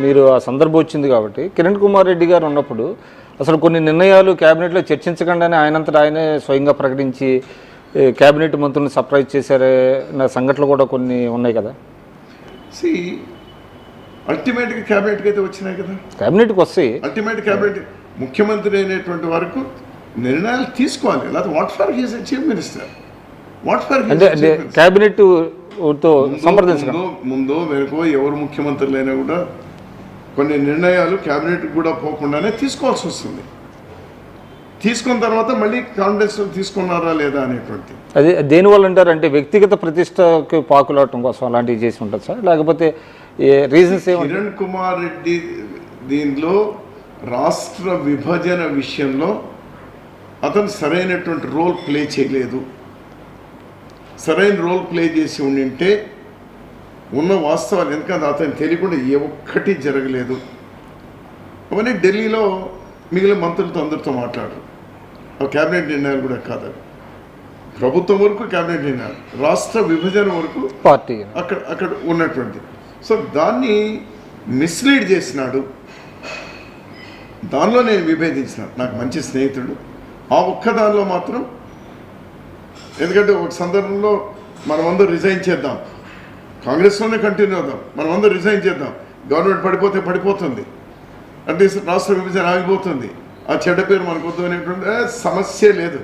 మీరు ఆ సందర్భం వచ్చింది కాబట్టి కిరణ్ కుమార్ రెడ్డి గారు ఉన్నప్పుడు అసలు కొన్ని నిర్ణయాలు క్యాబినెట్లో చర్చించకుండానే ఆయనంతటా ఆయనే స్వయంగా ప్రకటించి క్యాబినెట్ మంత్రులను సర్ప్రైజ్ చేశారన్న సంఘటనలు కూడా కొన్ని ఉన్నాయి కదా. అల్టిమేట్గా క్యాబినెట్కి అయితే వచ్చినాయి కదా, క్యాబినెట్కి వస్తాయి. అల్టిమేట్ క్యాబినెట్ ముఖ్యమంత్రి అయినటువంటి వరకు నిర్ణయాలు తీసుకోవాలి. లేకపోతే what for his chief minister, what for అంటే క్యాబినెట్ సంప్రదించడం ముందో వెనుకో ఎవరు ముఖ్యమంత్రులైనా కూడా కొన్ని నిర్ణయాలు క్యాబినెట్కి కూడా పోకుండానే తీసుకోవాల్సి వస్తుంది. తీసుకున్న తర్వాత మళ్ళీ కాన్ఫిడెన్స్ తీసుకున్నారా లేదా అనేటువంటి అది దేనివల్ల అంటారు? అంటే వ్యక్తిగత ప్రతిష్టకు పాకులాటం కోసం అలాంటివి చేసి ఉంటుంది సార్, లేకపోతే రీజన్స్ ఏమి? కిరణ్ కుమార్ రెడ్డి దీనిలో రాష్ట్ర విభజన విషయంలో అతను సరైనటువంటి రోల్ ప్లే చేయలేదు. సరైన రోల్ ప్లే చేసి ఉండింటే ఉన్న వాస్తవాలు, ఎందుకంటే అతను తెలియకుండా ఏ ఒక్కటి జరగలేదు. అవన్నీ ఢిల్లీలో మిగిలిన మంత్రులతో అందరితో మాట్లాడరు. ఆ క్యాబినెట్ నిర్ణయాలు కూడా కాదు, ప్రభుత్వం వరకు క్యాబినెట్ నిర్ణయాలు, రాష్ట్ర విభజన వరకు పార్టీ అక్కడ ఉన్నటువంటి. సో దాన్ని మిస్లీడ్ చేసినాడు. దానిలో నేను విభేదించినాను. నాకు మంచి స్నేహితుడు. ఆ ఒక్క దానిలో మాత్రం, ఎందుకంటే ఒక సందర్భంలో మనమందరూ రిజైన్ చేద్దాం, కాంగ్రెస్లోనే కంటిన్యూ అవుదాం, మనమందరూ రిజైన్ చేద్దాం, గవర్నమెంట్ పడిపోతే పడిపోతుంది, అంటే రాష్ట్ర విభజన ఆగిపోతుంది, ఆ చెడ్డ పేరు మనకు వద్దు అనేటువంటి సమస్య లేదు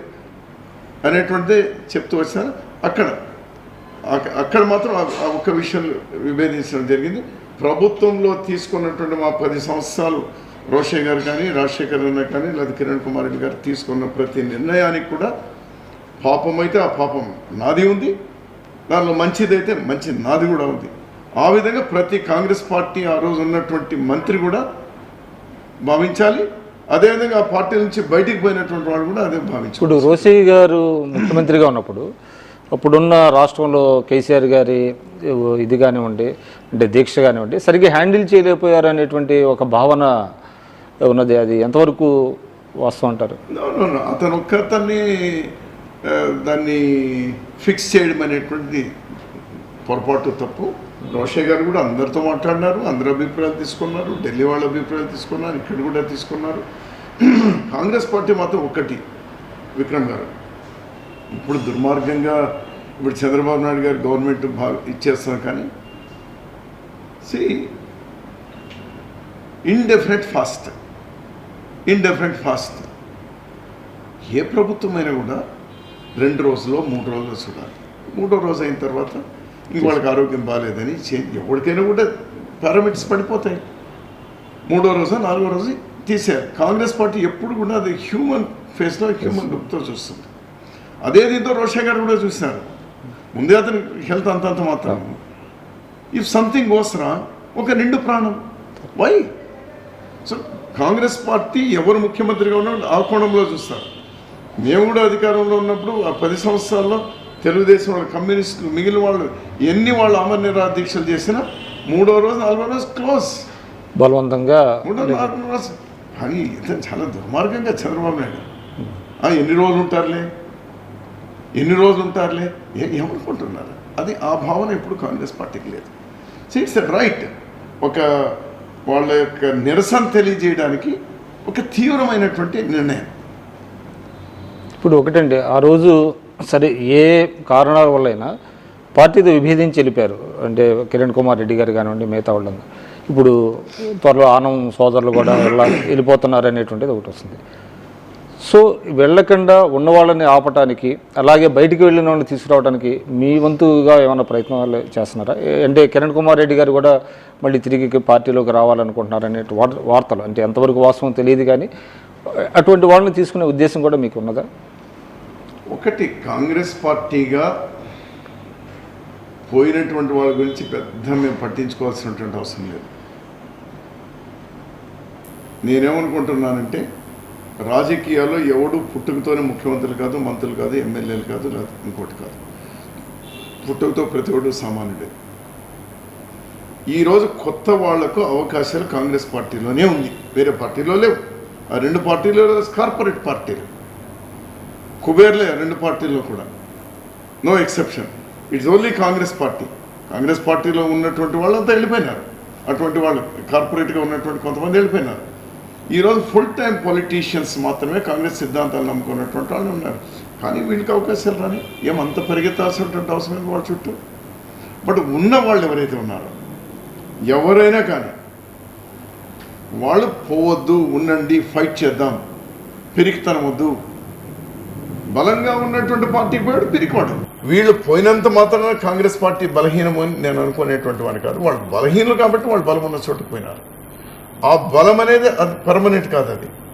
అనేటువంటిది చెప్తూ వచ్చాను. అక్కడ మాత్రం ఆ ఒక్క విషయం విభేదించడం జరిగింది. ప్రభుత్వంలో తీసుకున్నటువంటి మా 10 సంవత్సరాలు రోషయ్య గారు కానీ, రాజశేఖర్ అన్న కానీ, లేదా కిరణ్ కుమార్ రెడ్డి గారు తీసుకున్న ప్రతి నిర్ణయానికి కూడా పాపం అయితే ఆ పాపం నాది ఉంది, దానిలో మంచిదైతే మంచి నాది కూడా ఉంది. ఆ విధంగా ప్రతి కాంగ్రెస్ పార్టీ ఆ రోజు ఉన్నటువంటి మంత్రి కూడా భావించాలి. అదేవిధంగా ఆ పార్టీ నుంచి బయటికి పోయినటువంటి వాళ్ళు కూడా అదే భావించాలి. ఇప్పుడు రోషయ్య గారు ముఖ్యమంత్రిగా ఉన్నప్పుడు అప్పుడున్న రాష్ట్రంలో కేసీఆర్ గారి ఇది కానివ్వండి, అంటే దీక్ష కానివ్వండి, సరిగ్గా హ్యాండిల్ చేయలేకపోయారు అనేటువంటి ఒక భావన ఉన్నది. అది ఎంతవరకు వాస్తవం అంటారు? అతను ఒక్కతన్ని దాన్ని ఫిక్స్ చేయడం అనేటువంటిది పొరపాటు, తప్పు. రోషయ్య గారు కూడా అందరితో మాట్లాడినారు, అందరి అభిప్రాయాలు తీసుకున్నారు, ఢిల్లీ వాళ్ళ అభిప్రాయాలు తీసుకున్నారు, ఇక్కడ కూడా తీసుకున్నారు. కాంగ్రెస్ పార్టీ మాత్రం ఒక్కటి, విక్రమ్ గారు ఇప్పుడు దుర్మార్గంగా ఇప్పుడు చంద్రబాబు నాయుడు గారు గవర్నమెంట్ ఇచ్చేస్తారు. కానీ ఇండెఫినెట్ ఫాస్ట్ ఏ ప్రభుత్వమైనా కూడా 2 రోజులో 3 రోజులు చూడాలి. 3వ రోజు అయిన తర్వాత ఇంక వాళ్ళకి ఆరోగ్యం బాగాలేదని ఎవరికైనా కూడా పారామీటర్స్ పడిపోతాయి. 3వ రోజు 4వ రోజు తీసేయాలి. కాంగ్రెస్ పార్టీ ఎప్పుడు కూడా అది హ్యూమన్ ఫేస్లో హ్యూమన్ లుక్తో చూస్తుంది. అదే దీంతో రోషయ్య గారు కూడా చూసినారు. ముందే అతని హెల్త్ అంతంత మాత్రం. ఇఫ్ సంథింగ్ గోస్ రాంగ్, ఒక నిండు ప్రాణం. వై? సో కాంగ్రెస్ పార్టీ ఎవరు ముఖ్యమంత్రిగా ఉన్నారో ఆ కోణంలో చూస్తారు. మేము కూడా అధికారంలో ఉన్నప్పుడు ఆ 10 సంవత్సరాల్లో తెలుగుదేశం వాళ్ళు, కమ్యూనిస్టులు, మిగిలిన వాళ్ళు ఎన్ని వాళ్ళు అమర నిరాహార దీక్షలు చేసినా 3వ రోజు 4వ రోజు క్లోజ్, బలవంతంగా 3వ 4వ రోజు. కానీ ఇతను చాలా దుర్మార్గంగా చంద్రబాబు నాయుడు ఎన్ని రోజులు ఉంటారులే ఏమనుకుంటున్నారు? అది ఆ భావన ఇప్పుడు కాంగ్రెస్ పార్టీకి లేదు. సో ఇట్స్ రైట్, ఒక వాళ్ళ యొక్క నిరసన తెలియజేయడానికి ఒక తీవ్రమైనటువంటి నిర్ణయం. ఇప్పుడు ఒకటండి, ఆ రోజు సరే ఏ కారణాల వల్లైనా పార్టీతో విభేదించి వెళ్ళిపోయారు. అంటే కిరణ్ కుమార్ రెడ్డి గారు కానివ్వండి, మిగతా వాళ్ళందరూ. ఇప్పుడు త్వరలో ఆనం సోదరులు కూడా వెళ్ళిపోతున్నారు అనేటువంటిది ఒకటి వస్తుంది. సో వెళ్ళకుండా ఉన్న వాళ్ళని ఆపటానికి, అలాగే బయటికి వెళ్ళిన వాళ్ళని తీసుకురావడానికి మీ వంతుగా ఏమైనా ప్రయత్నాలు చేస్తున్నారా? అంటే కిరణ్ కుమార్ రెడ్డి గారు కూడా మళ్ళీ తిరిగి పార్టీలోకి రావాలనుకుంటున్నారు అనే వార్తలు, అంటే ఎంతవరకు వాస్తవం తెలియదు, కానీ అటువంటి వాళ్ళని తీసుకునే ఉద్దేశం కూడా మీకు ఉన్నదా? ఒకటి, కాంగ్రెస్ పార్టీగా పోయినటువంటి వాళ్ళ గురించి పెద్ద మేము పట్టించుకోవాల్సినటువంటి అవసరం లేదు. నేనేమనుకుంటున్నానంటే, రాజకీయాల్లో ఎవడు పుట్టుకతోనే ముఖ్యమంత్రులు కాదు, మంత్రులు కాదు, ఎమ్మెల్యేలు కాదు, లేదా ఇంకోటి కాదు. పుట్టుకతో ప్రతి ఒక్కడు సామాన్యుడే. ఈరోజు కొత్త వాళ్లకు అవకాశాలు కాంగ్రెస్ పార్టీలోనే ఉంది, వేరే పార్టీలో లేవు. ఆ 2 పార్టీలో కార్పొరేట్ పార్టీలు, కుబేర్లే 2 పార్టీల్లో కూడా, no exception. It's only Congress party. Congress పార్టీలో ఉన్నటువంటి వాళ్ళంతా వెళ్ళిపోయినారు. అటువంటి వాళ్ళు కార్పొరేట్గా ఉన్నటువంటి కొంతమంది వెళ్ళిపోయినారు. ఈరోజు ఫుల్ టైం పొలిటీషియన్స్ మాత్రమే కాంగ్రెస్ సిద్ధాంతాలు నమ్ముకున్నటువంటి వాళ్ళు ఉన్నారు. కానీ వీళ్ళకి అవకాశాలు రాని ఏమంత పరిగెత్తాల్సినటువంటి అవసరం లేదు వాళ్ళ చుట్టూ. బట్ ఉన్న వాళ్ళు ఎవరైతే ఉన్నారో ఎవరైనా కానీ వాళ్ళు పోవద్దు, ఉండండి, ఫైట్ చేద్దాం, పిరికితనం వద్దు. బలంగా ఉన్నటువంటి పార్టీ పోయాడు పిరికివాడు. వీళ్ళు పోయినంత మాత్రాన కాంగ్రెస్ పార్టీ బలహీనమని నేను అనుకునేటువంటి వాడిని కాదు. వాళ్ళు బలహీనలు కాబట్టి వాళ్ళు బలం ఉన్న చోటుకు పోయినారు. ఆ బలం అనేది అది పర్మనెంట్ కాదు. అది